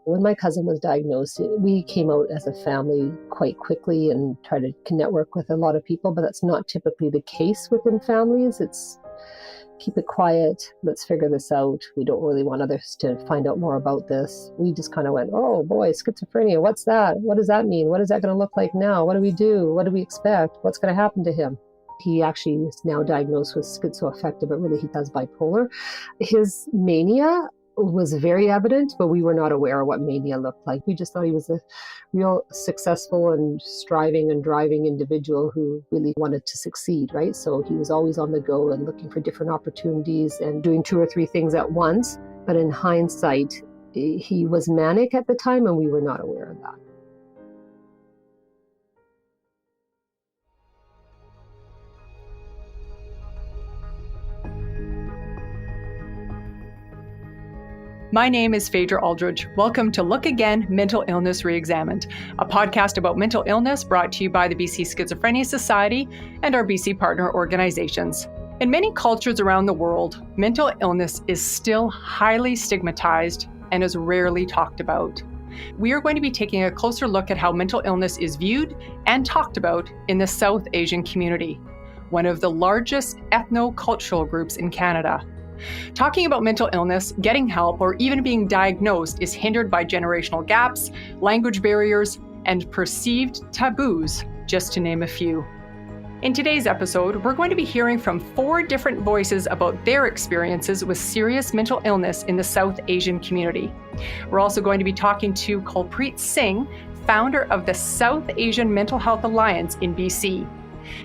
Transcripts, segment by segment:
When my cousin was diagnosed, we came out as a family quite quickly and tried to network with a lot of people, but that's not typically the case within families. It's keep it quiet, let's figure this out. We don't really want others to find out more about this. We just kind of went, oh boy, schizophrenia, what's that? What does that mean? What is that going to look like now? What do we do? What do we expect? What's going to happen to him? He actually is now diagnosed with schizoaffective, but really he has bipolar. His mania was very evident, but we were not aware of what mania looked like. We just thought he was a real successful and striving and driving individual who really wanted to succeed, right? So he was always on the go and looking for different opportunities and doing 2 or 3 things at once. But in hindsight, he was manic at the time and we were not aware of that. My name is Phaedra Aldridge. Welcome to Look Again, Mental Illness Reexamined, a podcast about mental illness brought to you by the BC Schizophrenia Society and our BC partner organizations. In many cultures around the world, mental illness is still highly stigmatized and is rarely talked about. We are going to be taking a closer look at how mental illness is viewed and talked about in the South Asian community, one of the largest ethno-cultural groups in Canada. Talking about mental illness, getting help, or even being diagnosed is hindered by generational gaps, language barriers, and perceived taboos, just to name a few. In today's episode, we're going to be hearing from 4 different voices about their experiences with serious mental illness in the South Asian community. We're also going to be talking to Kulpreet Singh, founder of the South Asian Mental Health Alliance in BC.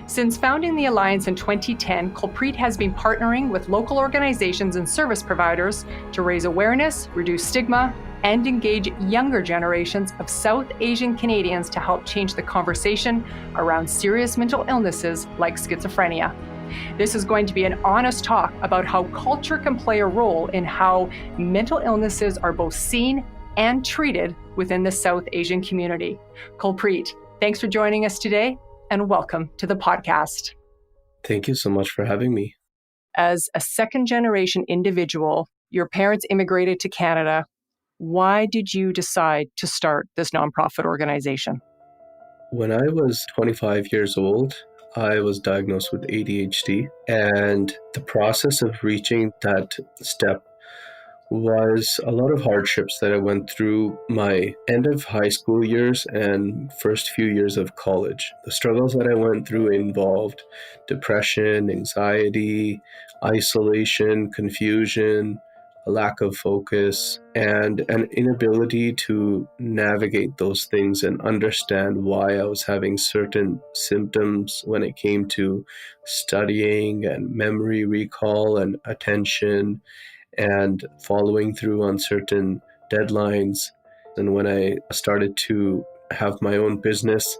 Since founding the Alliance in 2010, Kulpreet has been partnering with local organizations and service providers to raise awareness, reduce stigma, and engage younger generations of South Asian Canadians to help change the conversation around serious mental illnesses like schizophrenia. This is going to be an honest talk about how culture can play a role in how mental illnesses are both seen and treated within the South Asian community. Kulpreet, thanks for joining us today, and welcome to the podcast. Thank you so much for having me. As a second-generation individual, your parents immigrated to Canada. Why did you decide to start this nonprofit organization? When I was 25 years old, I was diagnosed with ADHD, and the process of reaching that step was a lot of hardships that I went through my end of high school years and first few years of college. The struggles that I went through involved depression, anxiety, isolation, confusion, a lack of focus, and an inability to navigate those things and understand why I was having certain symptoms when it came to studying and memory recall and attention and following through on certain deadlines. And when I started to have my own business,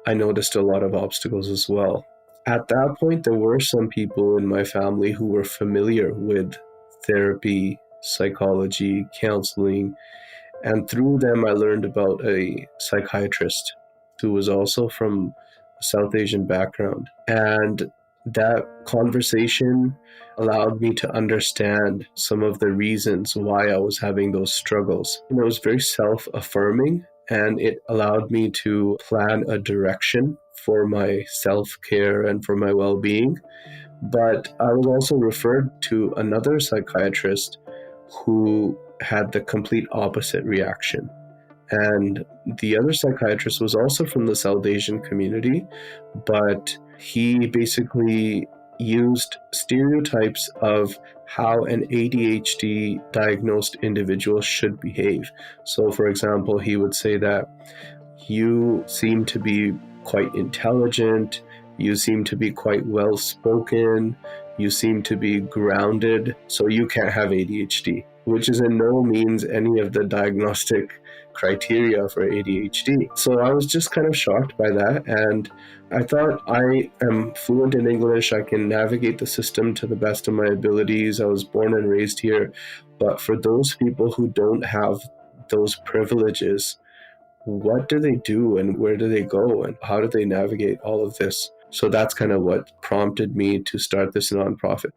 I noticed a lot of obstacles as well. At that point, there were some people in my family who were familiar with therapy, psychology, counseling, and through them I learned about a psychiatrist who was also from a South Asian background. And that conversation allowed me to understand some of the reasons why I was having those struggles. And it was very self-affirming, and it allowed me to plan a direction for my self-care and for my well-being. But I was also referred to another psychiatrist who had the complete opposite reaction. And the other psychiatrist was also from the South Asian community, but he basically used stereotypes of how an ADHD diagnosed individual should behave. So, for example, he would say that you seem to be quite intelligent, you seem to be quite well-spoken, you seem to be grounded, so you can't have ADHD, which is in no means any of the diagnostic criteria for ADHD. So I was just kind of shocked by that, and I thought, I am fluent in English, I can navigate the system to the best of my abilities, I was born and raised here, but for those people who don't have those privileges, what do they do and where do they go and how do they navigate all of this? So that's kind of what prompted me to start this nonprofit.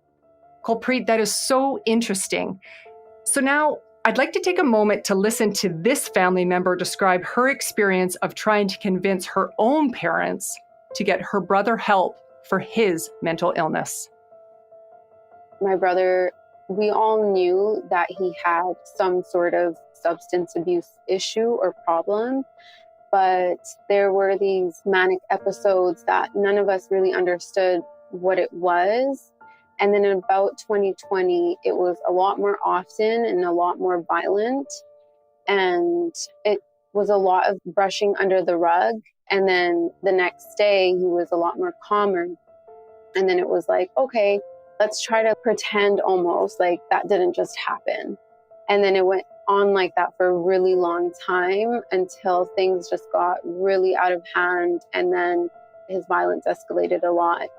Kulpreet, that is so interesting. So now, I'd like to take a moment to listen to this family member describe her experience of trying to convince her own parents to get her brother help for his mental illness. My brother, we all knew that he had some sort of substance abuse issue or problem, but there were these manic episodes that none of us really understood what it was. And then in about 2020, it was a lot more often and a lot more violent. And it was a lot of brushing under the rug. And then the next day, he was a lot more calmer. And then it was like, okay, let's try to pretend almost like that didn't just happen. And then it went on like that for a really long time until things just got really out of hand. And then his violence escalated a lot.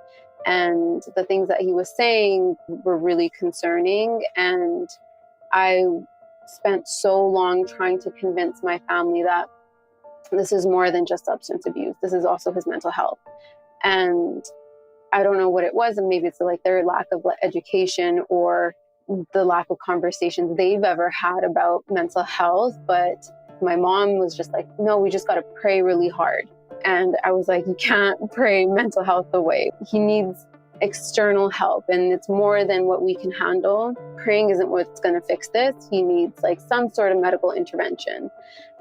And the things that he was saying were really concerning. And I spent so long trying to convince my family that this is more than just substance abuse. This is also his mental health. And I don't know what it was. And maybe it's like their lack of education or the lack of conversations they've ever had about mental health. But my mom was just like, no, we just got to pray really hard. And I was like, you can't pray mental health away. He needs external help, and it's more than what we can handle. Praying isn't what's going to fix this. He needs like some sort of medical intervention.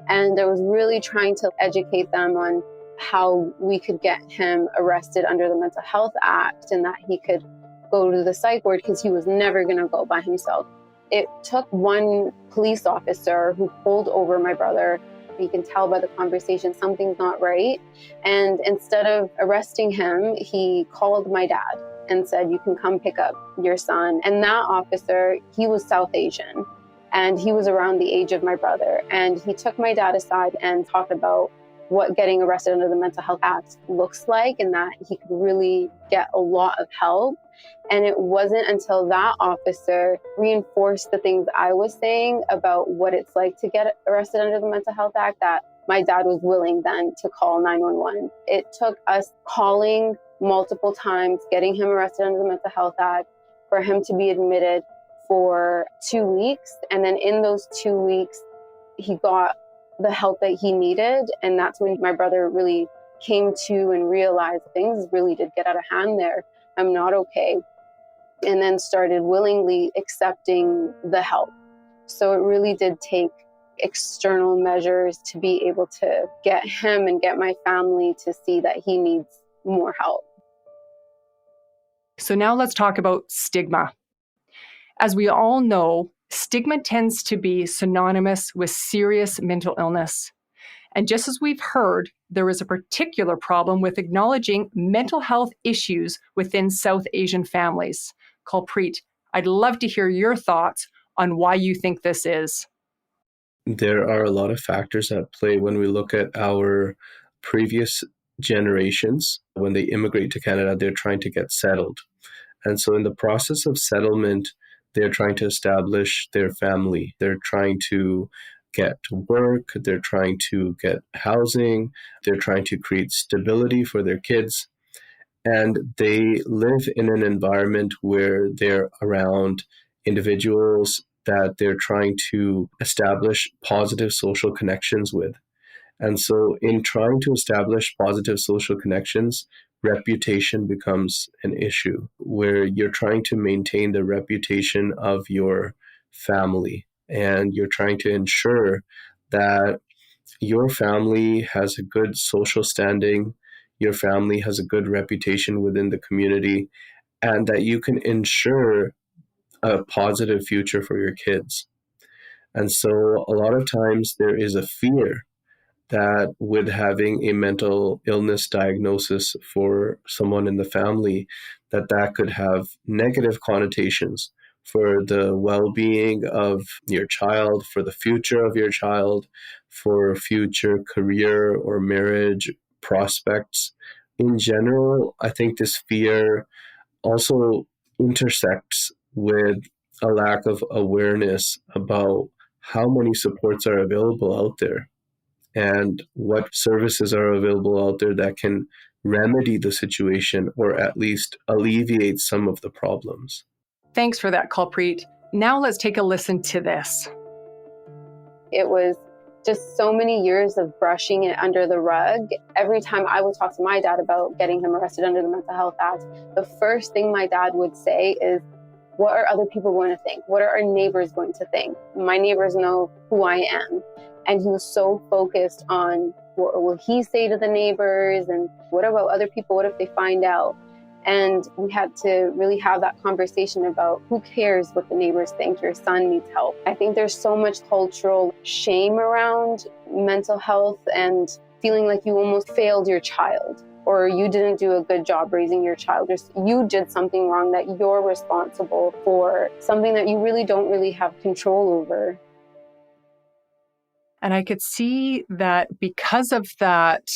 And I was really trying to educate them on how we could get him arrested under the Mental Health Act and that he could go to the psych ward because he was never going to go by himself. It took one police officer who pulled over my brother. You can tell by the conversation something's not right. And instead of arresting him, he called my dad and said, you can come pick up your son. And that officer, he was South Asian and he was around the age of my brother. And he took my dad aside and talked about what getting arrested under the Mental Health Act looks like and that he could really get a lot of help. And it wasn't until that officer reinforced the things I was saying about what it's like to get arrested under the Mental Health Act that my dad was willing then to call 911. It took us calling multiple times, getting him arrested under the Mental Health Act, for him to be admitted for 2 weeks. And then in those 2 weeks, he got the help that he needed. And that's when my brother really came to and realized things really did get out of hand there. I'm not okay. And then started willingly accepting the help. So it really did take external measures to be able to get him and get my family to see that he needs more help. So now let's talk about stigma. As we all know, stigma tends to be synonymous with serious mental illness. And just as we've heard, there is a particular problem with acknowledging mental health issues within South Asian families. Kulpreet, I'd love to hear your thoughts on why you think this is. There are a lot of factors at play when we look at our previous generations. When they immigrate to Canada, they're trying to get settled. And so in the process of settlement, they're trying to establish their family. They're trying to get work. They're trying to get housing. They're trying to create stability for their kids. And they live in an environment where they're around individuals that they're trying to establish positive social connections with. And so in trying to establish positive social connections, reputation becomes an issue where you're trying to maintain the reputation of your family and you're trying to ensure that your family has a good social standing, your family has a good reputation within the community, and that you can ensure a positive future for your kids. And so a lot of times there is a fear that with having a mental illness diagnosis for someone in the family, that could have negative connotations for the well-being of your child, for the future of your child, for future career or marriage prospects. In general, I think this fear also intersects with a lack of awareness about how many supports are available out there and what services are available out there that can remedy the situation or at least alleviate some of the problems. Thanks for that, Kulpreet. Now let's take a listen to this. It was just so many years of brushing it under the rug. Every time I would talk to my dad about getting him arrested under the Mental Health Act, the first thing my dad would say is, what are other people going to think? What are our neighbors going to think? My neighbors know who I am. And he was so focused on what will he say to the neighbors, and what about other people? What if they find out? And we had to really have that conversation about, who cares what the neighbors think? Your son needs help. I think there's so much cultural shame around mental health and feeling like you almost failed your child, or you didn't do a good job raising your child, or you did something wrong that you're responsible for, something that you really don't really have control over. And I could see that because of that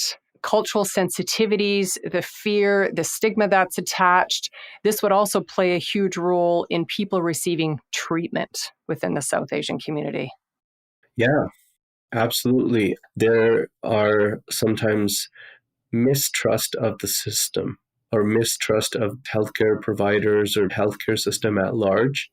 cultural sensitivities, the fear, the stigma that's attached, this would also play a huge role in people receiving treatment within the South Asian community. Yeah, absolutely. There are sometimes mistrust of the system or mistrust of healthcare providers or healthcare system at large.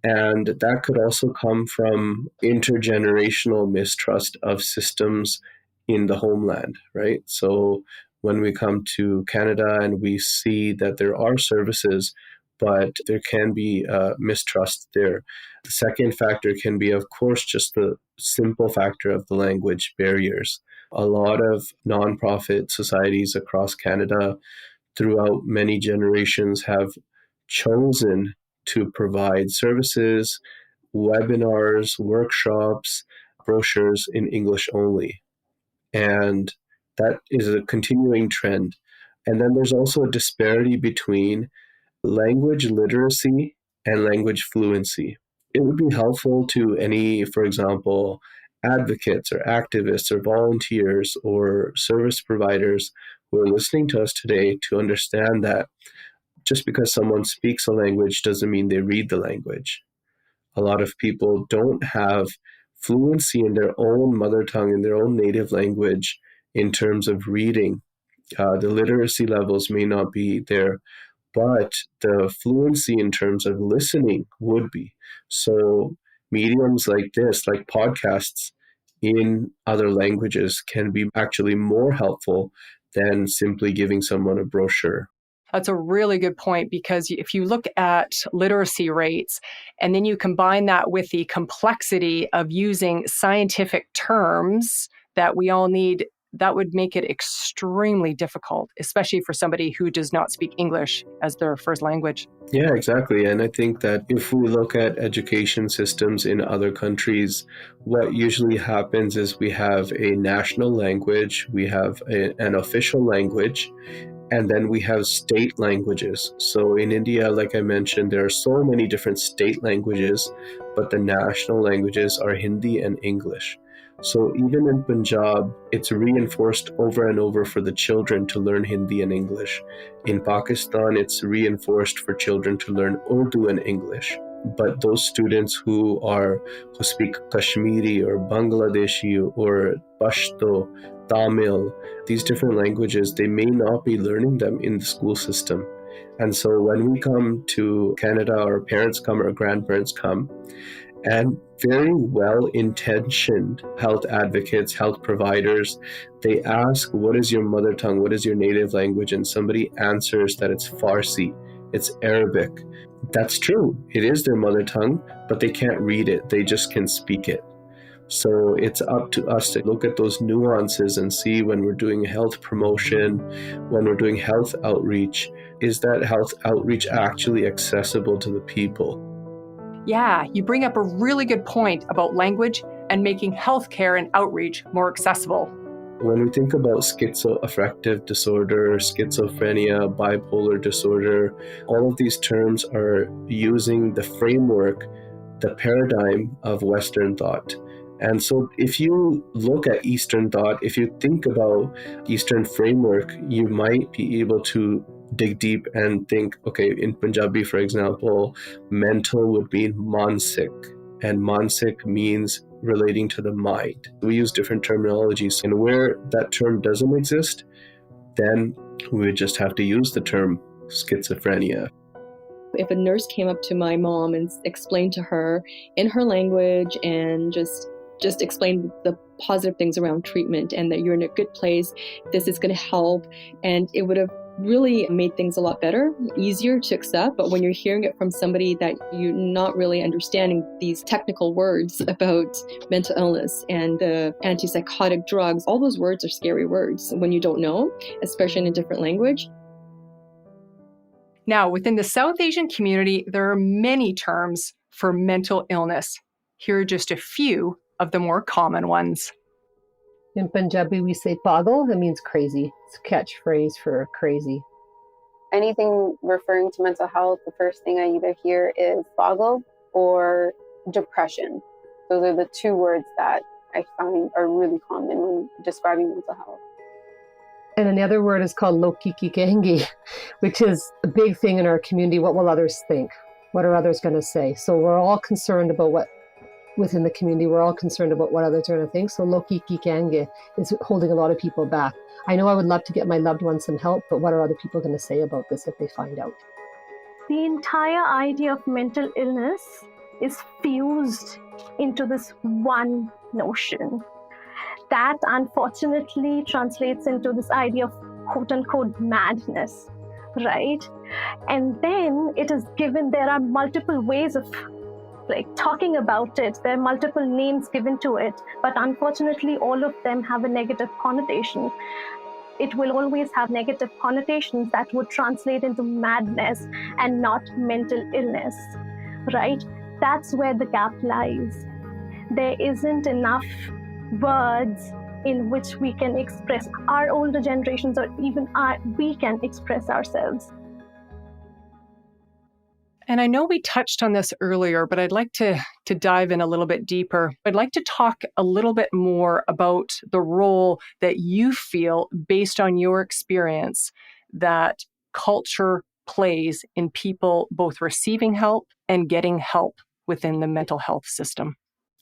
And that could also come from intergenerational mistrust of systems in the homeland, right? So when we come to Canada and we see that there are services, but there can be mistrust there. The second factor can be, of course, just the simple factor of the language barriers. A lot of nonprofit societies across Canada throughout many generations have chosen to provide services, webinars, workshops, brochures in English only. And that is a continuing trend. And then there's also a disparity between language literacy and language fluency. It would be helpful to any, for example, advocates or activists or volunteers or service providers who are listening to us today to understand that just because someone speaks a language doesn't mean they read the language. A lot of people don't have fluency in their own mother tongue, in their own native language in terms of reading. The literacy levels may not be there, but the fluency in terms of listening would be. So mediums like this, like podcasts in other languages, can be actually more helpful than simply giving someone a brochure. That's a really good point, because if you look at literacy rates and then you combine that with the complexity of using scientific terms that we all need, that would make it extremely difficult, especially for somebody who does not speak English as their first language. Yeah, exactly. And I think that if we look at education systems in other countries, what usually happens is we have a national language, we have an official language, and then we have state languages. So in India, like I mentioned, there are so many different state languages, but the national languages are Hindi and English. So even in Punjab, it's reinforced over and over for the children to learn Hindi and English. In Pakistan, it's reinforced for children to learn Urdu and English. But those students who speak Kashmiri or Bangladeshi or Pashto, Tamil, these different languages, they may not be learning them in the school system. And so when we come to Canada, our parents come, our grandparents come, and very well-intentioned health advocates, health providers, they ask, what is your mother tongue? What is your native language? And somebody answers that it's Farsi, it's Arabic. That's true. It is their mother tongue, but they can't read it. They just can speak it. So it's up to us to look at those nuances and see, when we're doing health promotion, when we're doing health outreach, is that health outreach actually accessible to the people? Yeah, you bring up a really good point about language and making healthcare and outreach more accessible. When we think about schizoaffective disorder, schizophrenia, bipolar disorder, all of these terms are using the framework, the paradigm of Western thought. And so if you look at Eastern thought, if you think about Eastern framework, you might be able to dig deep and think, okay, in Punjabi, for example, mental would mean mansik, and mansik means relating to the mind. We use different terminologies, and where that term doesn't exist, then we would just have to use the term schizophrenia. If a nurse came up to my mom and explained to her in her language and just just explained the positive things around treatment and that you're in a good place, this is going to help. And it would have really made things a lot better, easier to accept. But when you're hearing it from somebody that you're not really understanding these technical words about mental illness and antipsychotic drugs, all those words are scary words when you don't know, especially in a different language. Now, within the South Asian community, there are many terms for mental illness. Here are just a few of the more common ones. In Punjabi, we say pagal. That means crazy. It's a catchphrase for crazy. Anything referring to mental health, the first thing I either hear is pagal or depression. Those are the two words that I find are really common when describing mental health. And another word is called lokiki kehengi, which is a big thing in our community. What will others think? What are others going to say? So we're all concerned about what, within the community, we're all concerned about what others are going to think. So lokiki kehengi is holding a lot of people back. I know I would love to get my loved ones some help, but what are other people going to say about this if they find out? The entire idea of mental illness is fused into this one notion. That unfortunately translates into this idea of quote-unquote madness, right? And then it is given, there are multiple ways of talking about it. There are multiple names given to it, but unfortunately all of them have a negative connotation. It will always have negative connotations that would translate into madness and not mental illness, right? That's where the gap lies. There isn't enough words in which we can express our older generations, or even we can express ourselves. And I know we touched on this earlier, but I'd like to dive in a little bit deeper. I'd like to talk a little bit more about the role that you feel, based on your experience, that culture plays in people both receiving help and getting help within the mental health system.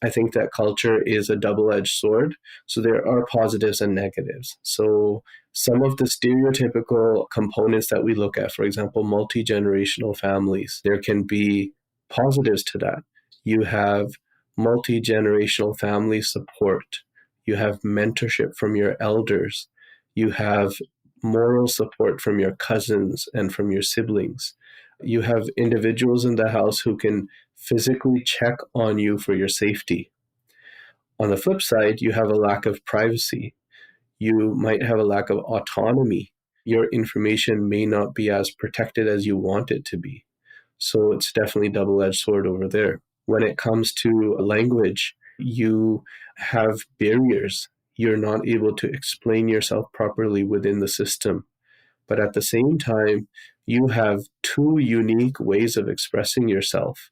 I think that culture is a double-edged sword. So there are positives and negatives. So some of the stereotypical components that we look at, for example, multi-generational families, there can be positives to that. You have multi-generational family support. You have mentorship from your elders. You have moral support from your cousins and from your siblings. You have individuals in the house who can physically check on you for your safety. On the flip side, you have a lack of privacy. You might have a lack of autonomy. Your information may not be as protected as you want it to be. So it's definitely a double-edged sword over there. When it comes to language, you have barriers. You're not able to explain yourself properly within the system. But at the same time, you have two unique ways of expressing yourself.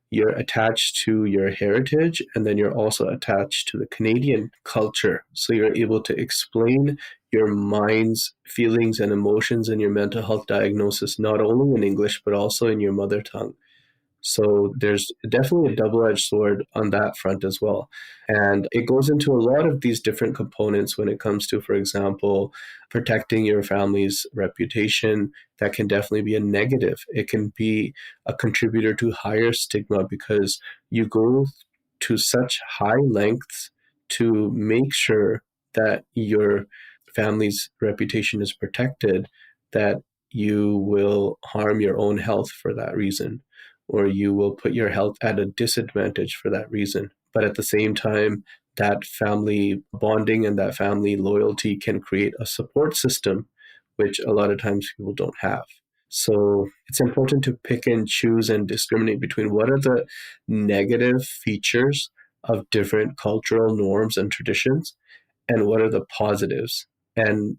You're attached to your heritage, and then you're also attached to the Canadian culture. So you're able to explain your mind's feelings and emotions and your mental health diagnosis, not only in English, but also in your mother tongue. So there's definitely a double-edged sword on that front as well. And it goes into a lot of these different components when it comes to, for example, protecting your family's reputation. That can definitely be a negative. It can be a contributor to higher stigma because you go to such high lengths to make sure that your family's reputation is protected that you will harm your own health for that reason, or you will put your health at a disadvantage for that reason. But at the same time, that family bonding and that family loyalty can create a support system, which a lot of times people don't have. So it's important to pick and choose and discriminate between what are the negative features of different cultural norms and traditions and what are the positives, and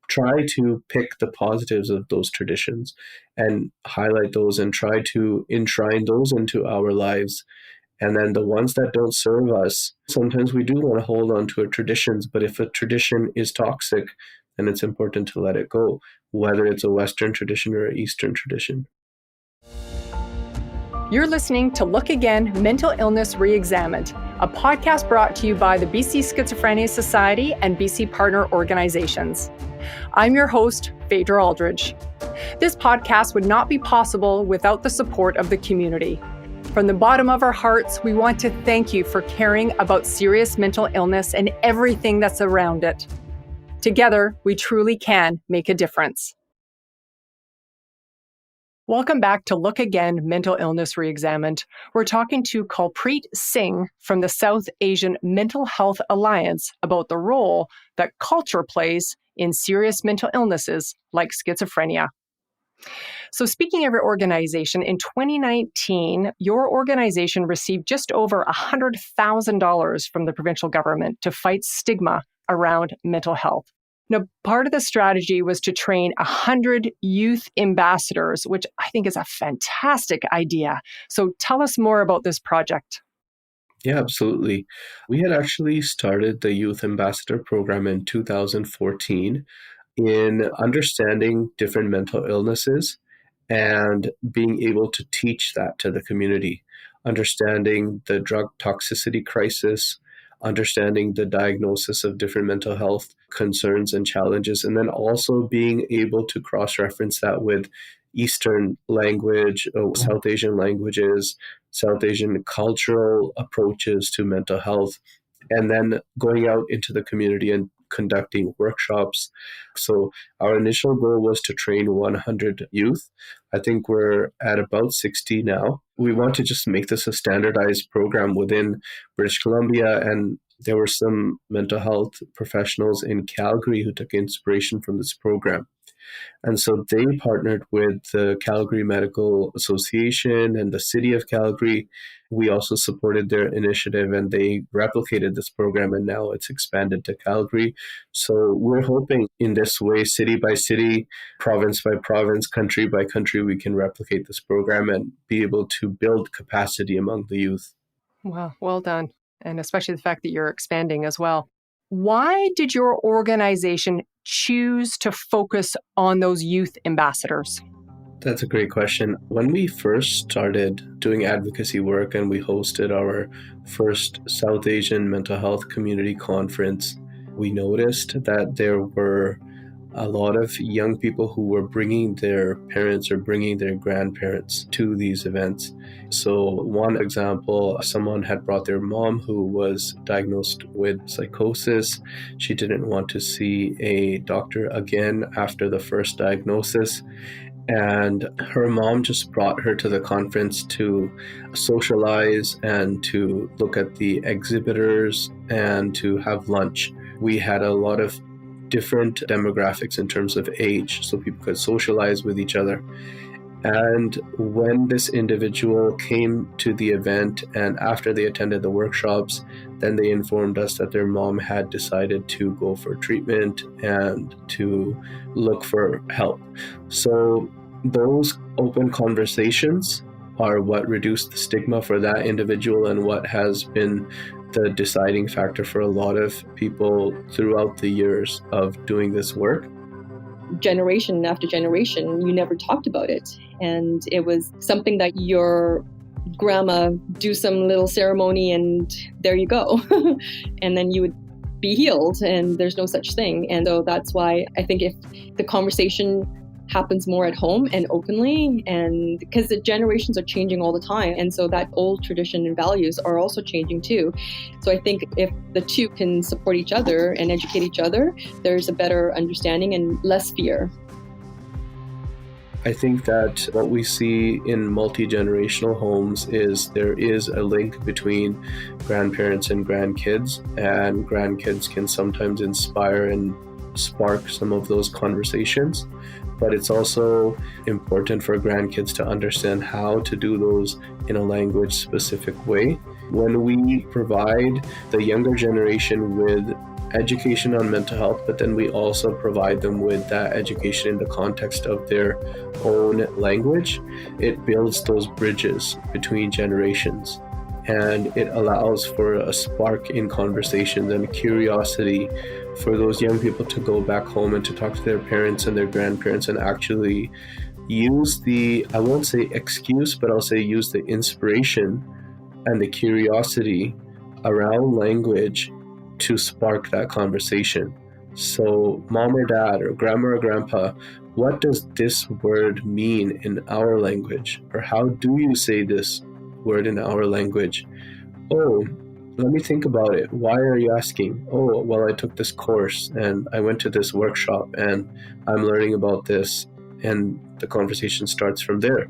try to pick the positives of those traditions and highlight those and try to enshrine those into our lives. And then the ones that don't serve us, sometimes we do want to hold on to our traditions, but if a tradition is toxic, then it's important to let it go, whether it's a Western tradition or an Eastern tradition. You're listening to Look Again, Mental Illness Reexamined, a podcast brought to you by the BC Schizophrenia Society and BC partner organizations. I'm your host, Phaedra Aldridge. This podcast would not be possible without the support of the community. From the bottom of our hearts, we want to thank you for caring about serious mental illness and everything that's around it. Together, we truly can make a difference. Welcome back to Look Again, Mental Illness Reexamined. We're talking to Kulpreet Singh from the South Asian Mental Health Alliance about the role that culture plays in serious mental illnesses like schizophrenia. So speaking of your organization, in 2019, your organization received just over $100,000 from the provincial government to fight stigma around mental health. Now, part of the strategy was to train 100 youth ambassadors, which I think is a fantastic idea. So tell us more about this project. Yeah, absolutely. We had actually started the Youth Ambassador program in 2014 in understanding different mental illnesses and being able to teach that to the community, understanding the drug toxicity crisis, understanding the diagnosis of different mental health concerns and challenges, and then also being able to cross-reference that with Eastern language, South Asian languages, South Asian cultural approaches to mental health, and then going out into the community and conducting workshops. So our initial goal was to train 100 youth. I think we're at about 60 now. We want to just make this a standardized program within British Columbia, and there were some mental health professionals in Calgary who took inspiration from this program. And so they partnered with the Calgary Medical Association and the City of Calgary. We also supported their initiative and they replicated this program, and now it's expanded to Calgary. So we're hoping in this way, city by city, province by province, country by country, we can replicate this program and be able to build capacity among the youth. Wow, well done. And especially the fact that you're expanding as well. Why did your organization choose to focus on those youth ambassadors? That's a great question. When we first started doing advocacy work and we hosted our first South Asian mental health community conference, we noticed that there were a lot of young people who were bringing their parents or bringing their grandparents to these events. So one example, someone had brought their mom who was diagnosed with psychosis. She didn't want to see a doctor again after the first diagnosis. And her mom just brought her to the conference to socialize and to look at the exhibitors and to have lunch. We had a lot of different demographics in terms of age, so people could socialize with each other. And when this individual came to the event and after they attended the workshops, then they informed us that their mom had decided to go for treatment and to look for help. So those open conversations are what reduced the stigma for that individual and what has been the deciding factor for a lot of people throughout the years of doing this work. Generation after generation, you never talked about it. And it was something that your grandma do some little ceremony and there you go. And then you would be healed and there's no such thing. And so that's why I think if the conversation happens more at home and openly, and because the generations are changing all the time, and so that old tradition and values are also changing too. So I think if the two can support each other and educate each other, there's a better understanding and less fear. I think that what we see in multi-generational homes is there is a link between grandparents and grandkids can sometimes inspire and spark some of those conversations. But it's also important for grandkids to understand how to do those in a language-specific way. When we provide the younger generation with education on mental health, but then we also provide them with that education in the context of their own language, it builds those bridges between generations. And it allows for a spark in conversations and curiosity for those young people to go back home and to talk to their parents and their grandparents and actually use I won't say excuse, but I'll say use the inspiration and the curiosity around language to spark that conversation. So mom or dad or grandma or grandpa, what does this word mean in our language? Or how do you say this word in our language. Oh, let me think about it. Why are you asking? Oh, well, I took this course and I went to this workshop and I'm learning about this. And the conversation starts from there.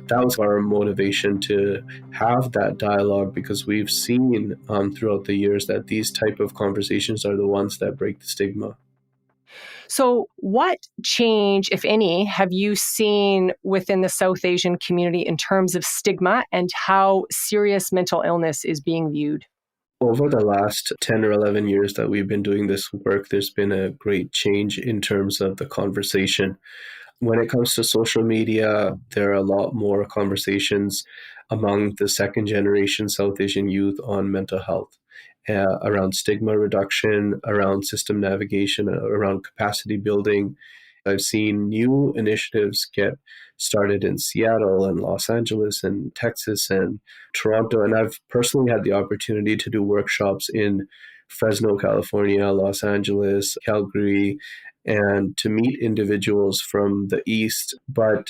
That was our motivation to have that dialogue, because we've seen throughout the years that these type of conversations are the ones that break the stigma. So what change, if any, have you seen within the South Asian community in terms of stigma and how serious mental illness is being viewed? Over the last 10 or 11 years that we've been doing this work, there's been a great change in terms of the conversation. When it comes to social media, there are a lot more conversations among the second generation South Asian youth on mental health, around stigma reduction, around system navigation, around capacity building. I've seen new initiatives get started in Seattle and Los Angeles and Texas and Toronto. And I've personally had the opportunity to do workshops in Fresno, California, Los Angeles, Calgary, and to meet individuals from the East. But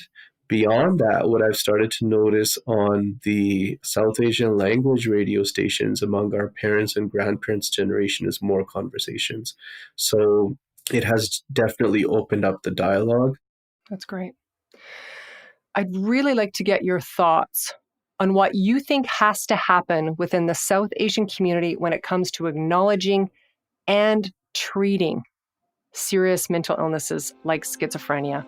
beyond that, what I've started to notice on the South Asian language radio stations among our parents' and grandparents' generation is more conversations. So it has definitely opened up the dialogue. That's great. I'd really like to get your thoughts on what you think has to happen within the South Asian community when it comes to acknowledging and treating serious mental illnesses like schizophrenia.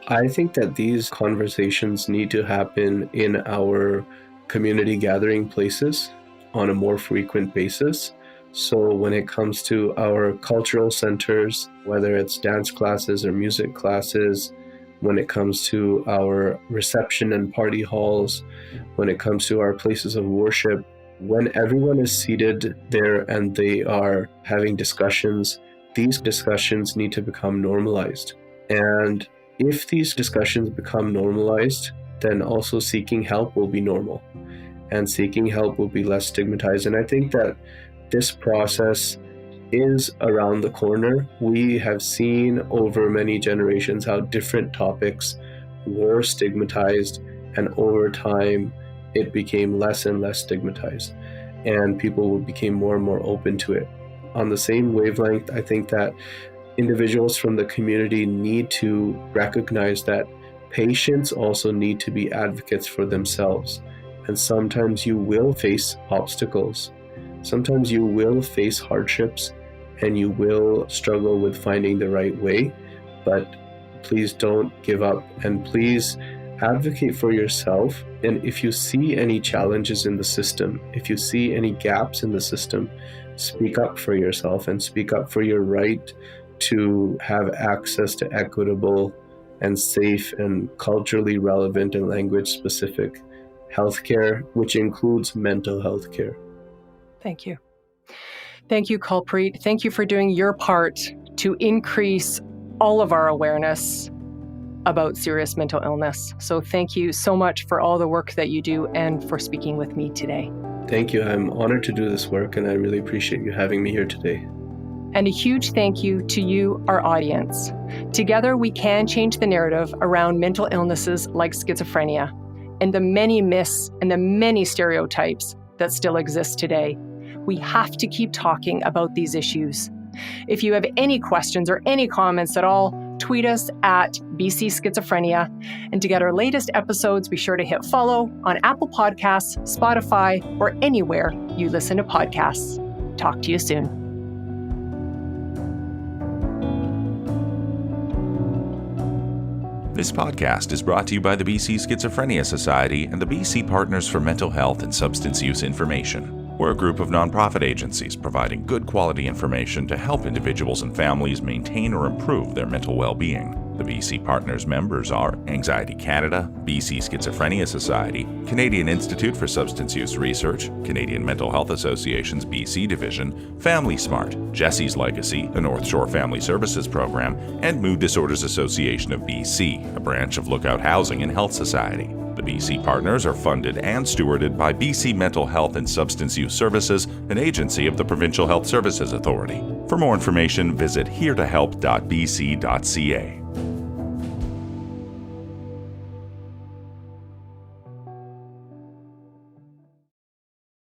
I think that these conversations need to happen in our community gathering places on a more frequent basis. So when it comes to our cultural centers, whether it's dance classes or music classes, when it comes to our reception and party halls, when it comes to our places of worship, when everyone is seated there and they are having discussions, these discussions need to become normalized. And if these discussions become normalized, then also seeking help will be normal, and seeking help will be less stigmatized. And I think that this process is around the corner. We have seen over many generations how different topics were stigmatized, and over time it became less and less stigmatized, and people became more and more open to it. On the same wavelength, I think that individuals from the community need to recognize that patients also need to be advocates for themselves. And sometimes you will face obstacles. Sometimes you will face hardships and you will struggle with finding the right way, but please don't give up, and please advocate for yourself. And if you see any challenges in the system, if you see any gaps in the system, speak up for yourself and speak up for your right to have access to equitable and safe and culturally relevant and language-specific healthcare, which includes mental health care. Thank you. Thank you, Kulpreet. Thank you for doing your part to increase all of our awareness about serious mental illness. So thank you so much for all the work that you do and for speaking with me today. Thank you. I'm honored to do this work, and I really appreciate you having me here today. And a huge thank you to you, our audience. Together, we can change the narrative around mental illnesses like schizophrenia and the many myths and the many stereotypes that still exist today. We have to keep talking about these issues. If you have any questions or any comments at all, tweet us at BC Schizophrenia. And to get our latest episodes, be sure to hit follow on Apple Podcasts, Spotify, or anywhere you listen to podcasts. Talk to you soon. This podcast is brought to you by the BC Schizophrenia Society and the BC Partners for Mental Health and Substance Use Information. We're a group of nonprofit agencies providing good quality information to help individuals and families maintain or improve their mental well-being. The BC Partners members are Anxiety Canada, BC Schizophrenia Society, Canadian Institute for Substance Use Research, Canadian Mental Health Association's BC Division, Family Smart, Jesse's Legacy, the North Shore Family Services Program, and Mood Disorders Association of BC, a branch of Lookout Housing and Health Society. The BC Partners are funded and stewarded by BC Mental Health and Substance Use Services, an agency of the Provincial Health Services Authority. For more information, visit heretohelp.bc.ca.